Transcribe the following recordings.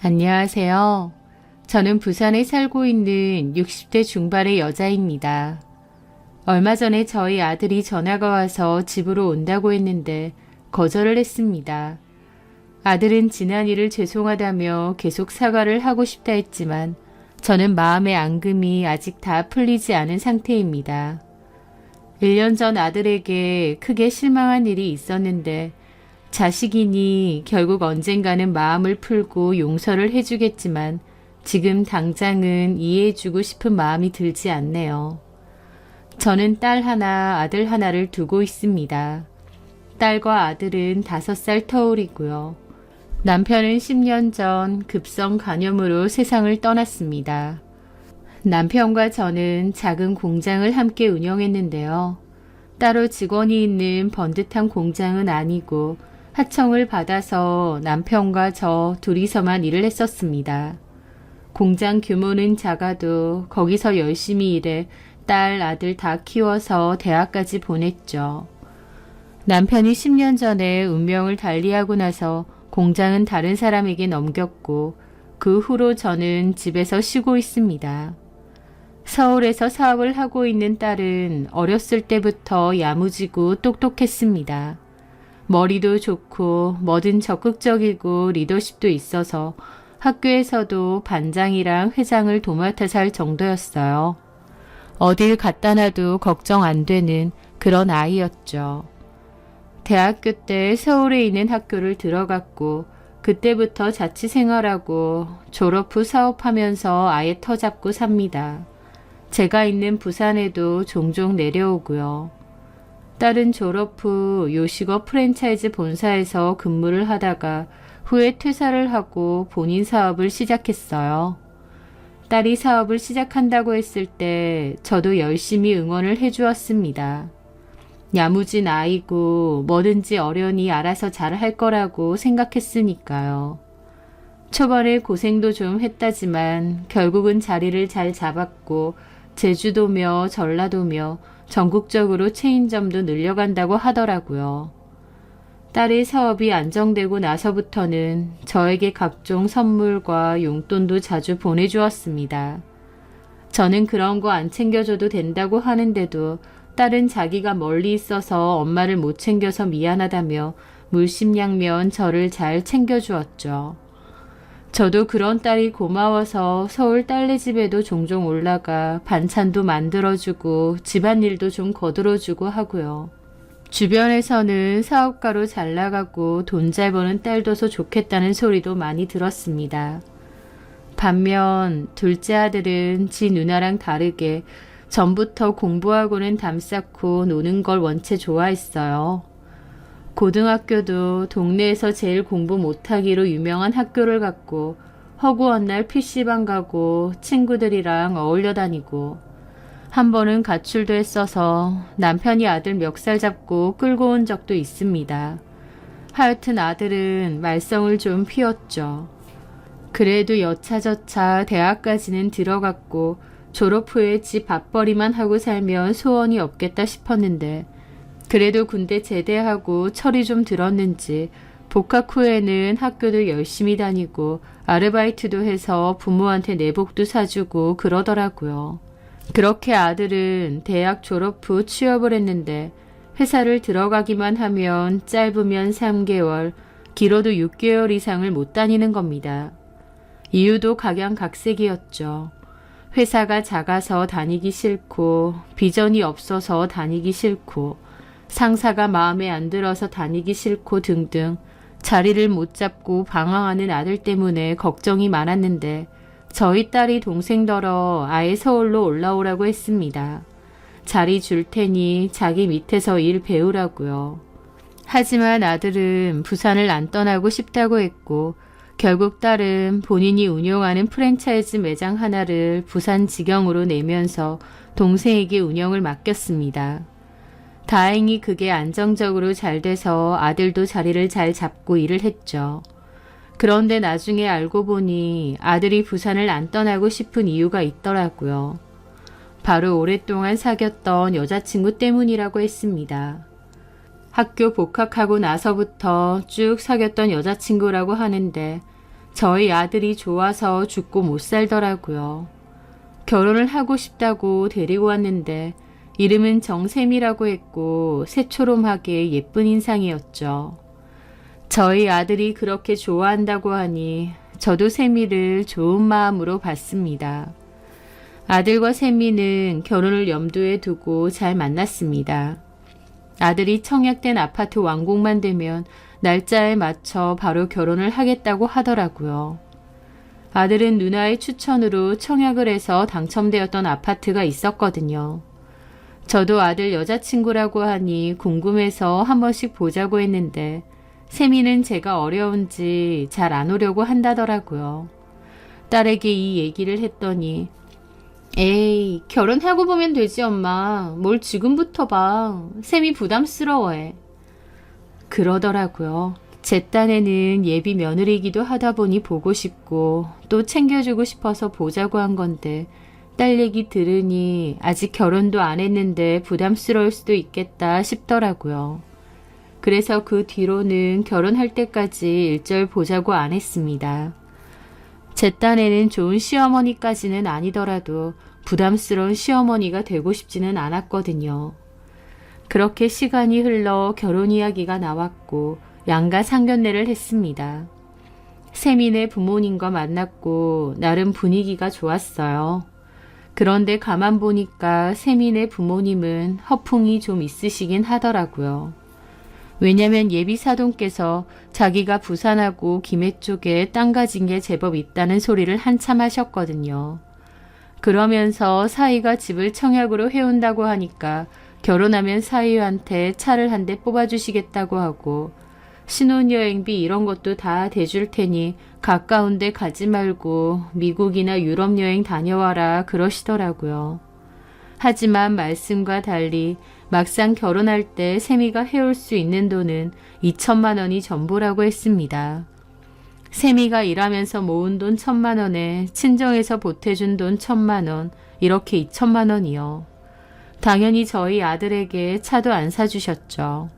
안녕하세요. 저는 부산에 살고 있는 60대 중반의 여자입니다. 얼마 전에 저희 아들이 전화가 와서 집으로 온다고 했는데 거절을 했습니다. 아들은 지난 일을 죄송하다며 계속 사과를 하고 싶다 했지만 저는 마음의 앙금이 아직 다 풀리지 않은 상태입니다. 1년 전 아들에게 크게 실망한 일이 있었는데 자식이니 결국 언젠가는 마음을 풀고 용서를 해주겠지만 지금 당장은 이해해주고 싶은 마음이 들지 않네요. 저는 딸 하나, 아들 하나를 두고 있습니다. 딸과 아들은 5살 터울이고요. 남편은 10년 전 급성 간염으로 세상을 떠났습니다. 남편과 저는 작은 공장을 함께 운영했는데요. 따로 직원이 있는 번듯한 공장은 아니고 하청을 받아서 남편과 저 둘이서만 일을 했었습니다. 공장 규모는 작아도 거기서 열심히 일해 딸, 아들 다 키워서 대학까지 보냈죠. 남편이 10년 전에 운명을 달리하고 나서 공장은 다른 사람에게 넘겼고 그 후로 저는 집에서 쉬고 있습니다. 서울에서 사업을 하고 있는 딸은 어렸을 때부터 야무지고 똑똑했습니다. 머리도 좋고 뭐든 적극적이고 리더십도 있어서 학교에서도 반장이랑 회장을 도맡아서 할 정도였어요. 어딜 갖다 놔도 걱정 안 되는 그런 아이였죠. 대학교 때 서울에 있는 학교를 들어갔고 그때부터 자취생활하고 졸업 후 사업하면서 아예 터잡고 삽니다. 제가 있는 부산에도 종종 내려오고요. 딸은 졸업 후 요식업 프랜차이즈 본사에서 근무를 하다가 후에 퇴사를 하고 본인 사업을 시작했어요. 딸이 사업을 시작한다고 했을 때 저도 열심히 응원을 해주었습니다. 야무진 아이고 뭐든지 어련히 알아서 잘할 거라고 생각했으니까요. 초반에 고생도 좀 했다지만 결국은 자리를 잘 잡았고 제주도며 전라도며 전국적으로 체인점도 늘려간다고 하더라고요. 딸의 사업이 안정되고 나서부터는 저에게 각종 선물과 용돈도 자주 보내주었습니다. 저는 그런 거 안 챙겨줘도 된다고 하는데도 딸은 자기가 멀리 있어서 엄마를 못 챙겨서 미안하다며 물심양면 저를 잘 챙겨주었죠. 저도 그런 딸이 고마워서 서울 딸네 집에도 종종 올라가 반찬도 만들어주고 집안일도 좀 거들어주고 하고요. 주변에서는 사업가로 잘 나가고 돈 잘 버는 딸 둬서 좋겠다는 소리도 많이 들었습니다. 반면 둘째 아들은 지 누나랑 다르게 전부터 공부하고는 담 쌓고 노는 걸 원체 좋아했어요. 고등학교도 동네에서 제일 공부 못하기로 유명한 학교를 갔고 허구한 날 PC방 가고 친구들이랑 어울려 다니고 한 번은 가출도 했어서 남편이 아들 멱살 잡고 끌고 온 적도 있습니다. 하여튼 아들은 말썽을 좀 피웠죠. 그래도 여차저차 대학까지는 들어갔고 졸업 후에 집 밥벌이만 하고 살면 소원이 없겠다 싶었는데 그래도 군대 제대하고 철이 좀 들었는지 복학 후에는 학교도 열심히 다니고 아르바이트도 해서 부모한테 내복도 사주고 그러더라고요. 그렇게 아들은 대학 졸업 후 취업을 했는데 회사를 들어가기만 하면 짧으면 3개월, 길어도 6개월 이상을 못 다니는 겁니다. 이유도 각양각색이었죠. 회사가 작아서 다니기 싫고 비전이 없어서 다니기 싫고 상사가 마음에 안 들어서 다니기 싫고 등등 자리를 못 잡고 방황하는 아들 때문에 걱정이 많았는데 저희 딸이 동생더러 아예 서울로 올라오라고 했습니다. 자리 줄 테니 자기 밑에서 일 배우라고요. 하지만 아들은 부산을 안 떠나고 싶다고 했고 결국 딸은 본인이 운영하는 프랜차이즈 매장 하나를 부산 지경으로 내면서 동생에게 운영을 맡겼습니다. 다행히 그게 안정적으로 잘 돼서 아들도 자리를 잘 잡고 일을 했죠. 그런데 나중에 알고 보니 아들이 부산을 안 떠나고 싶은 이유가 있더라고요. 바로 오랫동안 사귀었던 여자친구 때문이라고 했습니다. 학교 복학하고 나서부터 쭉 사귀었던 여자친구라고 하는데 저희 아들이 좋아서 죽고 못 살더라고요. 결혼을 하고 싶다고 데리고 왔는데 이름은 정샘이라고 했고 새초롬하게 예쁜 인상이었죠. 저희 아들이 그렇게 좋아한다고 하니 저도 세미를 좋은 마음으로 봤습니다. 아들과 세미는 결혼을 염두에 두고 잘 만났습니다. 아들이 청약된 아파트 완공만 되면 날짜에 맞춰 바로 결혼을 하겠다고 하더라고요. 아들은 누나의 추천으로 청약을 해서 당첨되었던 아파트가 있었거든요. 저도 아들 여자친구라고 하니 궁금해서 한 번씩 보자고 했는데 세미는 제가 어려운지 잘 안 오려고 한다더라고요. 딸에게 이 얘기를 했더니 에이, 결혼하고 보면 되지 엄마. 뭘 지금부터 봐. 세미 부담스러워해. 그러더라고요. 제 딴에는 예비 며느리이기도 하다 보니 보고 싶고 또 챙겨주고 싶어서 보자고 한 건데 딸 얘기 들으니 아직 결혼도 안 했는데 부담스러울 수도 있겠다 싶더라고요. 그래서 그 뒤로는 결혼할 때까지 일절 보자고 안 했습니다. 제 딴에는 좋은 시어머니까지는 아니더라도 부담스러운 시어머니가 되고 싶지는 않았거든요. 그렇게 시간이 흘러 결혼 이야기가 나왔고 양가 상견례를 했습니다. 세미네 부모님과 만났고 나름 분위기가 좋았어요. 그런데 가만 보니까 세미네 부모님은 허풍이 좀 있으시긴 하더라고요. 왜냐면 예비 사돈께서 자기가 부산하고 김해 쪽에 땅 가진 게 제법 있다는 소리를 한참 하셨거든요. 그러면서 사위가 집을 청약으로 해온다고 하니까 결혼하면 사위한테 차를 한 대 뽑아주시겠다고 하고 신혼여행비 이런 것도 다 대줄 테니 가까운 데 가지 말고 미국이나 유럽 여행 다녀와라 그러시더라고요. 하지만 말씀과 달리 막상 결혼할 때 세미가 해올 수 있는 돈은 2천만 원이 전부라고 했습니다. 세미가 일하면서 모은 돈 1,000만 원에 친정에서 보태준 돈 1,000만 원, 이렇게 2천만 원이요. 당연히 저희 아들에게 차도 안 사주셨죠.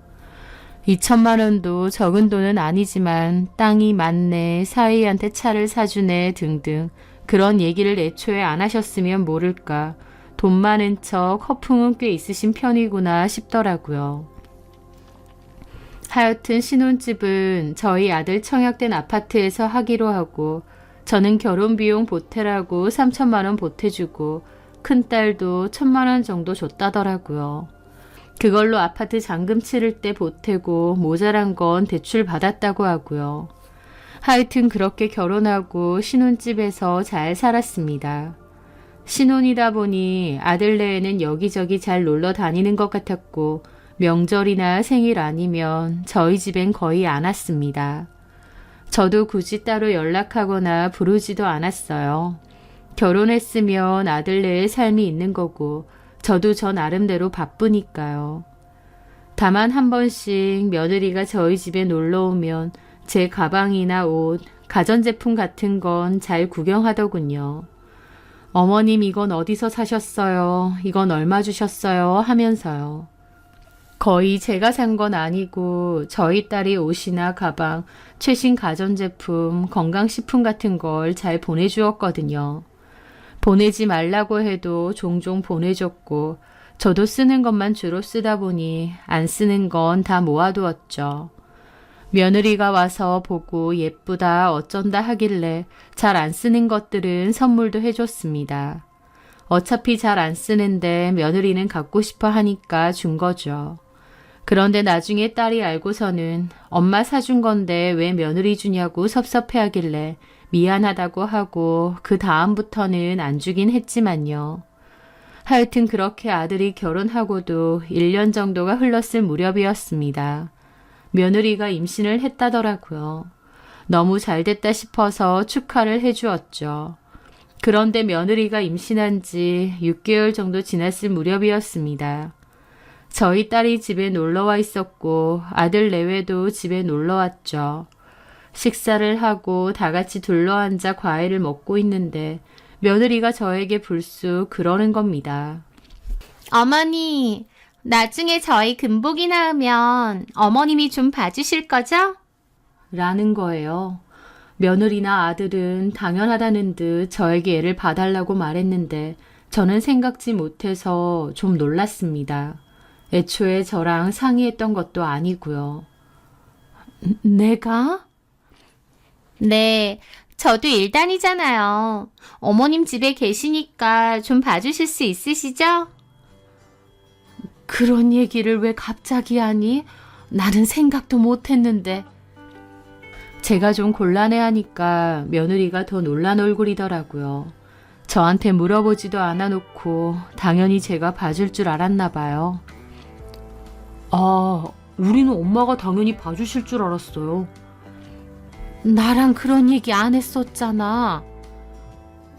2천만 원도 적은 돈은 아니지만 땅이 많네, 사위한테 차를 사주네 등등 그런 얘기를 애초에 안 하셨으면 모를까. 돈 많은 척 허풍은 꽤 있으신 편이구나 싶더라고요. 하여튼 신혼집은 저희 아들 청약된 아파트에서 하기로 하고 저는 결혼비용 보태라고 3천만 원 보태주고 큰딸도 1,000만 원 정도 줬다더라고요. 그걸로 아파트 잔금 치를 때 보태고 모자란 건 대출 받았다고 하고요. 하여튼 그렇게 결혼하고 신혼집에서 잘 살았습니다. 신혼이다 보니 아들네에는 여기저기 잘 놀러 다니는 것 같았고 명절이나 생일 아니면 저희 집엔 거의 안 왔습니다. 저도 굳이 따로 연락하거나 부르지도 않았어요. 결혼했으면 아들네의 삶이 있는 거고 저도 저 나름대로 바쁘니까요. 다만 한 번씩 며느리가 저희 집에 놀러 오면 제 가방이나 옷, 가전제품 같은 건 잘 구경하더군요. 어머님 이건 어디서 사셨어요? 이건 얼마 주셨어요? 하면서요. 거의 제가 산 건 아니고 저희 딸이 옷이나 가방, 최신 가전제품, 건강식품 같은 걸 잘 보내주었거든요. 보내지 말라고 해도 종종 보내줬고 저도 쓰는 것만 주로 쓰다 보니 안 쓰는 건 다 모아두었죠. 며느리가 와서 보고 예쁘다 어쩐다 하길래 잘 안 쓰는 것들은 선물도 해줬습니다. 어차피 잘 안 쓰는데 며느리는 갖고 싶어 하니까 준 거죠. 그런데 나중에 딸이 알고서는 엄마 사준 건데 왜 며느리 주냐고 섭섭해하길래 미안하다고 하고 그 다음부터는 안 주긴 했지만요. 하여튼 그렇게 아들이 결혼하고도 1년 정도가 흘렀을 무렵이었습니다. 며느리가 임신을 했다더라고요. 너무 잘됐다 싶어서 축하를 해주었죠. 그런데 며느리가 임신한 지 6개월 정도 지났을 무렵이었습니다. 저희 딸이 집에 놀러와 있었고 아들 내외도 집에 놀러왔죠. 식사를 하고 다 같이 둘러앉아 과일을 먹고 있는데 며느리가 저에게 불쑥 그러는 겁니다. 어머니, 나중에 저희 금복이 나으면 어머님이 좀 봐주실 거죠? 라는 거예요. 며느리나 아들은 당연하다는 듯 저에게 애를 봐달라고 말했는데 저는 생각지 못해서 좀 놀랐습니다. 애초에 저랑 상의했던 것도 아니고요. 내가? 네, 저도 일단이잖아요. 어머님 집에 계시니까 좀 봐주실 수 있으시죠? 그런 얘기를 왜 갑자기 하니? 나는 생각도 못했는데. 제가 좀 곤란해하니까 며느리가 더 놀란 얼굴이더라고요. 저한테 물어보지도 않아 놓고 당연히 제가 봐줄 줄 알았나 봐요. 아, 우리는 엄마가 당연히 봐주실 줄 알았어요. 나랑 그런 얘기 안 했었잖아.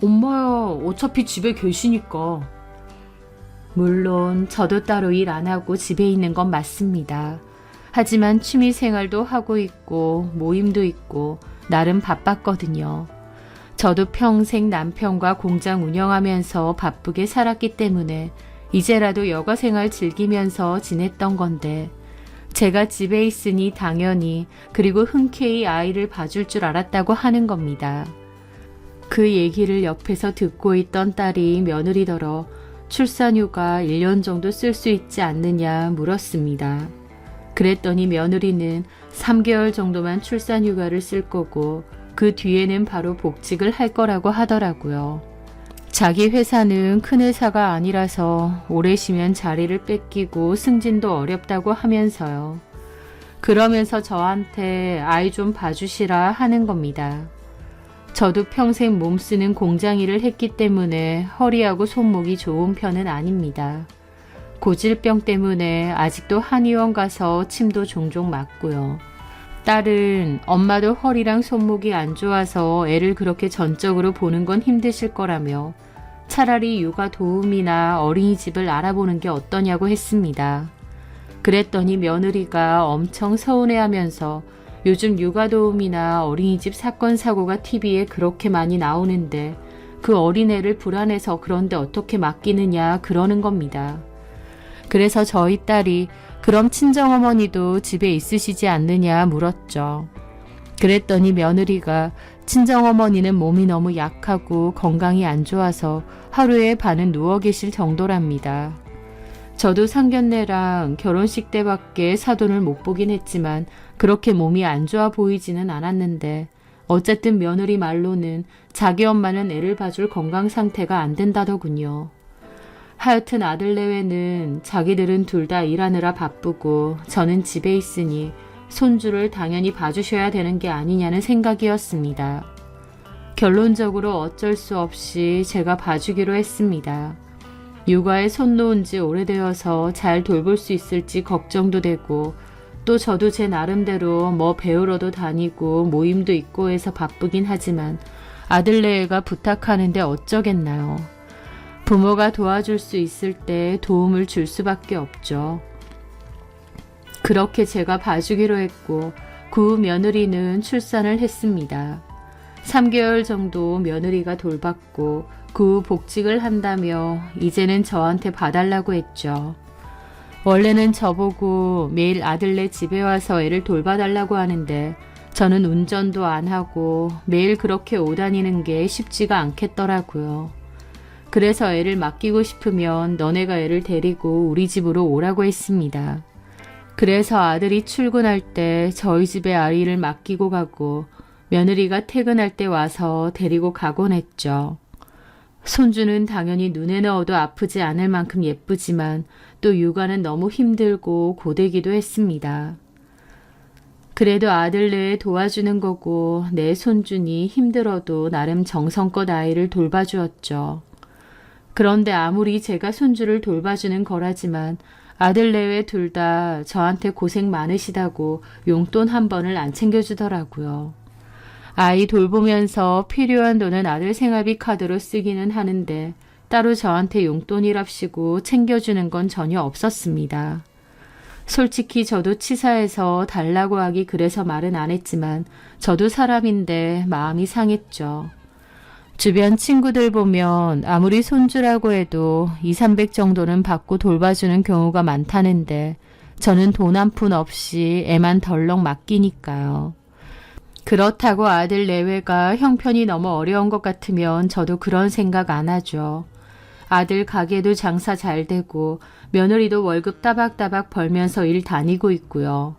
엄마야, 어차피 집에 계시니까. 물론 저도 따로 일 안 하고 집에 있는 건 맞습니다. 하지만 취미 생활도 하고 있고 모임도 있고 나름 바빴거든요. 저도 평생 남편과 공장 운영하면서 바쁘게 살았기 때문에 이제라도 여가 생활 즐기면서 지냈던 건데 제가 집에 있으니 당연히 그리고 흔쾌히 아이를 봐줄 줄 알았다고 하는 겁니다. 그 얘기를 옆에서 듣고 있던 딸이 며느리더러 출산휴가 1년 정도 쓸 수 있지 않느냐 물었습니다. 그랬더니 며느리는 3개월 정도만 출산휴가를 쓸 거고 그 뒤에는 바로 복직을 할 거라고 하더라고요. 자기 회사는 큰 회사가 아니라서 오래 쉬면 자리를 뺏기고 승진도 어렵다고 하면서요. 그러면서 저한테 아이 좀 봐주시라 하는 겁니다. 저도 평생 몸쓰는 공장 일을 했기 때문에 허리하고 손목이 좋은 편은 아닙니다. 고질병 때문에 아직도 한의원 가서 침도 종종 맞고요. 딸은 엄마도 허리랑 손목이 안 좋아서 애를 그렇게 전적으로 보는 건 힘드실 거라며 차라리 육아 도우미나 어린이집을 알아보는 게 어떠냐고 했습니다. 그랬더니 며느리가 엄청 서운해하면서 요즘 육아 도우미나 어린이집 사건 사고가 TV에 그렇게 많이 나오는데 그 어린애를 불안해서 그런데 어떻게 맡기느냐 그러는 겁니다. 그래서 저희 딸이 그럼 친정어머니도 집에 있으시지 않느냐 물었죠. 그랬더니 며느리가 친정어머니는 몸이 너무 약하고 건강이 안 좋아서 하루에 반은 누워 계실 정도랍니다. 저도 상견례랑 결혼식 때밖에 사돈을 못 보긴 했지만 그렇게 몸이 안 좋아 보이지는 않았는데 어쨌든 며느리 말로는 자기 엄마는 애를 봐줄 건강 상태가 안 된다더군요. 하여튼 아들 내외는 자기들은 둘 다 일하느라 바쁘고 저는 집에 있으니 손주를 당연히 봐주셔야 되는 게 아니냐는 생각이었습니다. 결론적으로 어쩔 수 없이 제가 봐주기로 했습니다. 육아에 손 놓은 지 오래되어서 잘 돌볼 수 있을지 걱정도 되고 또 저도 제 나름대로 뭐 배우러도 다니고 모임도 있고 해서 바쁘긴 하지만 아들내외가 부탁하는데 어쩌겠나요. 부모가 도와줄 수 있을 때 도움을 줄 수밖에 없죠. 그렇게 제가 봐주기로 했고 그 후 며느리는 출산을 했습니다. 3개월 정도 며느리가 돌봤고 그 후 복직을 한다며 이제는 저한테 봐달라고 했죠. 원래는 저보고 매일 아들네 집에 와서 애를 돌봐달라고 하는데 저는 운전도 안 하고 매일 그렇게 오다니는 게 쉽지가 않겠더라고요. 그래서 애를 맡기고 싶으면 너네가 애를 데리고 우리 집으로 오라고 했습니다. 그래서 아들이 출근할 때 저희 집에 아이를 맡기고 가고 며느리가 퇴근할 때 와서 데리고 가곤 했죠. 손주는 당연히 눈에 넣어도 아프지 않을 만큼 예쁘지만 또 육아는 너무 힘들고 고되기도 했습니다. 그래도 아들내에 도와주는 거고 내 손주니 힘들어도 나름 정성껏 아이를 돌봐주었죠. 그런데 아무리 제가 손주를 돌봐주는 거라지만 아들내외 둘 다 저한테 고생 많으시다고 용돈 한 번을 안 챙겨주더라고요. 아이 돌보면서 필요한 돈은 아들 생활비 카드로 쓰기는 하는데 따로 저한테 용돈이랍시고 챙겨주는 건 전혀 없었습니다. 솔직히 저도 치사해서 달라고 하기 그래서 말은 안 했지만 저도 사람인데 마음이 상했죠. 주변 친구들 보면 아무리 손주라고 해도 200~300 정도는 받고 돌봐주는 경우가 많다는데 저는 돈 한 푼 없이 애만 덜렁 맡기니까요. 그렇다고 아들 내외가 형편이 너무 어려운 것 같으면 저도 그런 생각 안 하죠. 아들 가게도 장사 잘 되고 며느리도 월급 따박따박 벌면서 일 다니고 있고요.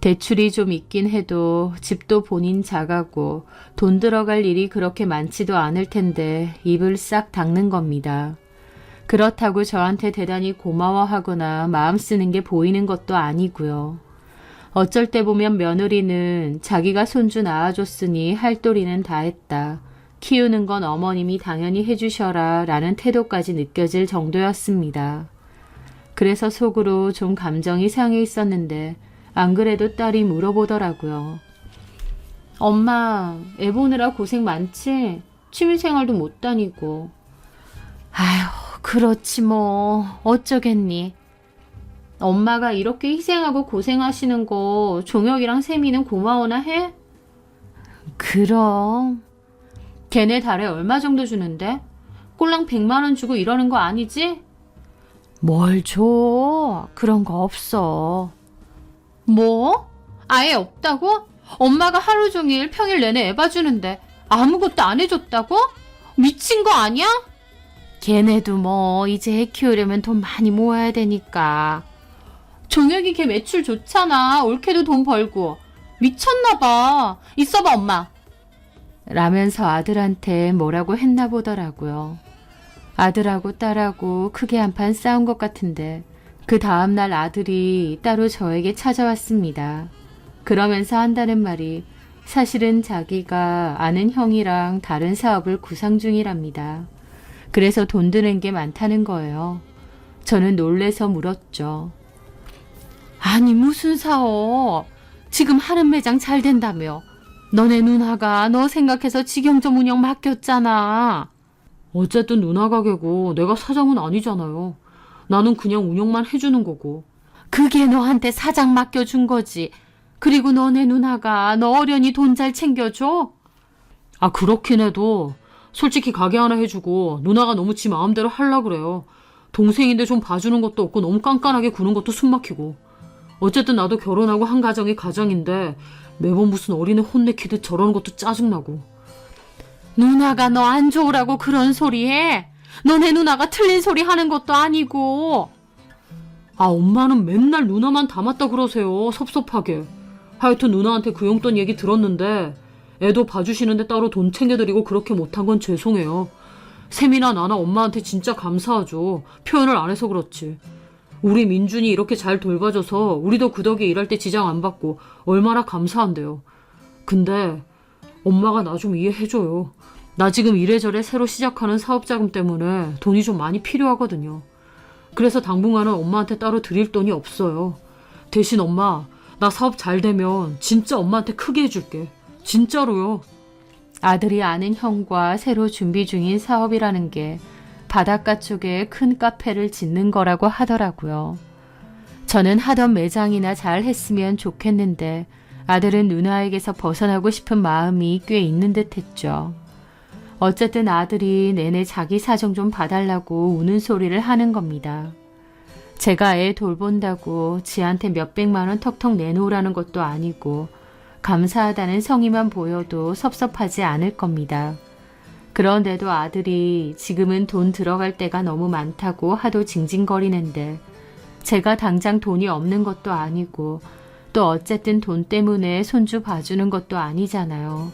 대출이 좀 있긴 해도 집도 본인 자가고 돈 들어갈 일이 그렇게 많지도 않을 텐데 입을 싹 닦는 겁니다. 그렇다고 저한테 대단히 고마워하거나 마음 쓰는 게 보이는 것도 아니고요. 어쩔 때 보면 며느리는 자기가 손주 낳아줬으니 할 도리는 다 했다. 키우는 건 어머님이 당연히 해주셔라 라는 태도까지 느껴질 정도였습니다. 그래서 속으로 좀 감정이 상해 있었는데 안 그래도 딸이 물어보더라고요. 엄마, 애 보느라 고생 많지? 취미생활도 못 다니고. 아휴, 그렇지 뭐. 어쩌겠니? 엄마가 이렇게 희생하고 고생하시는 거 종혁이랑 세미는 고마워나 해? 그럼. 걔네 달에 얼마 정도 주는데? 꼴랑 100만 원 주고 이러는 거 아니지? 뭘 줘? 그런 거 없어. 뭐? 아예 없다고? 엄마가 하루 종일 평일 내내 애 봐주는데 아무것도 안 해줬다고? 미친 거 아니야? 걔네도 뭐 이제 애 키우려면 돈 많이 모아야 되니까. 종혁이 걔 매출 좋잖아. 올케도 돈 벌고. 미쳤나 봐. 있어봐 엄마. 라면서 아들한테 뭐라고 했나 보더라고요. 아들하고 딸하고 크게 한판 싸운 것 같은데 그 다음날 아들이 따로 저에게 찾아왔습니다. 그러면서 한다는 말이 사실은 자기가 아는 형이랑 다른 사업을 구상 중이랍니다. 그래서 돈 드는 게 많다는 거예요. 저는 놀래서 물었죠. 아니 무슨 사업? 지금 하는 매장 잘 된다며. 너네 누나가 너 생각해서 직영점 운영 맡겼잖아. 어쨌든 누나 가게고 내가 사장은 아니잖아요. 나는 그냥 운영만 해주는 거고. 그게 너한테 사장 맡겨준 거지. 그리고 너네 누나가 너 어련히 돈 잘 챙겨줘? 아 그렇긴 해도 솔직히 가게 하나 해주고 누나가 너무 지 마음대로 하려 그래요. 동생인데 좀 봐주는 것도 없고 너무 깐깐하게 구는 것도 숨막히고. 어쨌든 나도 결혼하고 한 가정이 가정인데 매번 무슨 어린애 혼내키듯 저러는 것도 짜증나고. 누나가 너 안 좋으라고 그런 소리 해? 너네 누나가 틀린 소리 하는 것도 아니고. 아 엄마는 맨날 누나만 닮았다 그러세요. 섭섭하게. 하여튼 누나한테 그 용돈 얘기 들었는데 애도 봐주시는데 따로 돈 챙겨드리고 그렇게 못한 건 죄송해요. 샘이나 나나 엄마한테 진짜 감사하죠. 표현을 안 해서 그렇지. 우리 민준이 이렇게 잘 돌봐줘서 우리도 그 덕에 일할 때 지장 안 받고 얼마나 감사한데요. 근데 엄마가 나 좀 이해해줘요. 나 지금 이래저래 새로 시작하는 사업 자금 때문에 돈이 좀 많이 필요하거든요. 그래서 당분간은 엄마한테 따로 드릴 돈이 없어요. 대신 엄마, 나 사업 잘 되면 진짜 엄마한테 크게 해줄게. 진짜로요. 아들이 아는 형과 새로 준비 중인 사업이라는 게 바닷가 쪽에 큰 카페를 짓는 거라고 하더라고요. 저는 하던 매장이나 잘 했으면 좋겠는데 아들은 누나에게서 벗어나고 싶은 마음이 꽤 있는 듯 했죠. 어쨌든 아들이 내내 자기 사정 좀 봐달라고 우는 소리를 하는 겁니다. 제가 애 돌본다고 지한테 몇백만 원 턱턱 내놓으라는 것도 아니고 감사하다는 성의만 보여도 섭섭하지 않을 겁니다. 그런데도 아들이 지금은 돈 들어갈 때가 너무 많다고 하도 징징거리는데 제가 당장 돈이 없는 것도 아니고 또 어쨌든 돈 때문에 손주 봐주는 것도 아니잖아요.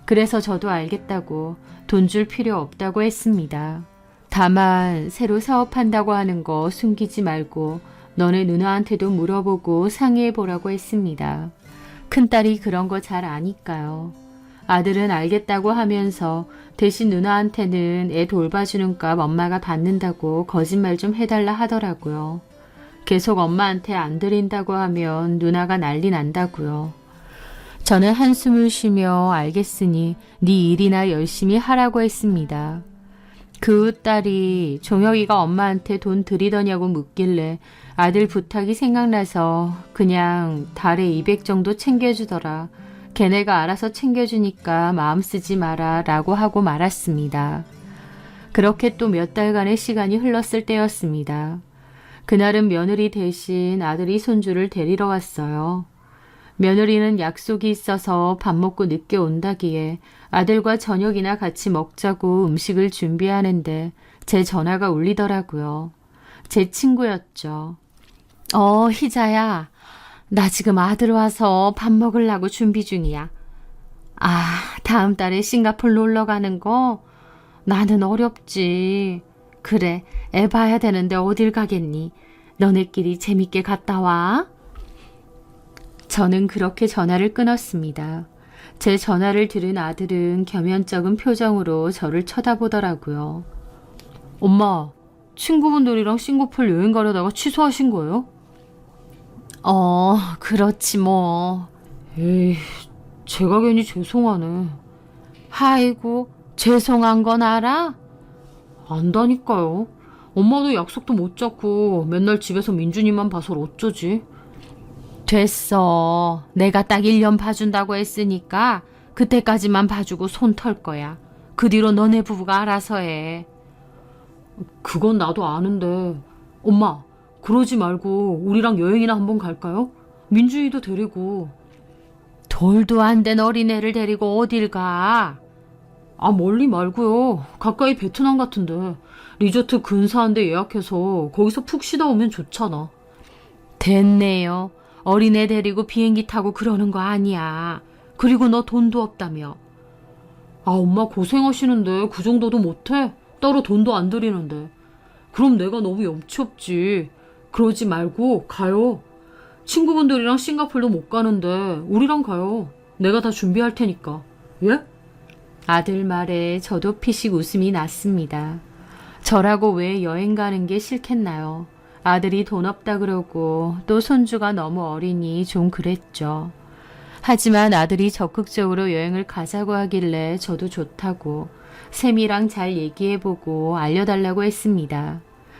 그래서 저도 알겠다고 돈 줄 필요 없다고 했습니다. 다만 새로 사업한다고 하는 거 숨기지 말고 너네 누나한테도 물어보고 상의해보라고 했습니다. 큰딸이 그런 거 잘 아니까요. 아들은 알겠다고 하면서 대신 누나한테는 애 돌봐주는 값 엄마가 받는다고 거짓말 좀 해달라 하더라고요. 계속 엄마한테 안 드린다고 하면 누나가 난리 난다고요. 저는 한숨을 쉬며 알겠으니 네 일이나 열심히 하라고 했습니다. 그 후 딸이 종혁이가 엄마한테 돈 드리더냐고 묻길래 아들 부탁이 생각나서 그냥 달에 200 정도 챙겨주더라. 걔네가 알아서 챙겨주니까 마음 쓰지 마라 라고 하고 말았습니다. 그렇게 또 몇 달간의 시간이 흘렀을 때였습니다. 그날은 며느리 대신 아들이 손주를 데리러 왔어요. 며느리는 약속이 있어서 밥 먹고 늦게 온다기에 아들과 저녁이나 같이 먹자고 음식을 준비하는데 제 전화가 울리더라고요. 제 친구였죠. 희자야. 나 지금 아들 와서 밥 먹으려고 준비 중이야. 아, 다음 달에 싱가포르 놀러 가는 거? 나는 어렵지. 그래, 애 봐야 되는데 어딜 가겠니? 너네끼리 재밌게 갔다 와. 저는 그렇게 전화를 끊었습니다. 제 전화를 들은 아들은 겸연쩍은 표정으로 저를 쳐다보더라고요. 엄마, 친구분들이랑 싱가포르 여행 가려다가 취소하신 거예요? 그렇지 뭐. 에이, 제가 괜히 죄송하네. 아이고, 죄송한 건 알아? 안다니까요. 엄마도 약속도 못 잡고 맨날 집에서 민준이만 봐서 어쩌지? 됐어. 내가 딱 1년 봐준다고 했으니까 그때까지만 봐주고 손 털 거야. 그 뒤로 너네 부부가 알아서 해. 그건 나도 아는데. 엄마, 그러지 말고 우리랑 여행이나 한번 갈까요? 민준이도 데리고. 돌도 안 된 어린애를 데리고 어딜 가? 아, 멀리 말고요. 가까이 베트남 같은데. 리조트 근사한 데 예약해서 거기서 푹 쉬다 오면 좋잖아. 됐네요. 어린애 데리고 비행기 타고 그러는 거 아니야. 그리고 너 돈도 없다며. 아, 엄마 고생하시는데 그 정도도 못해? 따로 돈도 안 들이는데. 그럼 내가 너무 염치 없지. 그러지 말고 가요. 친구분들이랑 싱가포르도 못 가는데 우리랑 가요. 내가 다 준비할 테니까. 예? 아들 말에 저도 피식 웃음이 났습니다. 저라고 왜 여행 가는 게 싫겠나요? 아들이 돈 없다 그러고 또 손주가 너무 어리니 좀 그랬죠. 하지만 아들이 적극적으로 여행을 가자고 하길래 저도 좋다고 샘이랑 잘 얘기해보고 알려달라고 했습니다.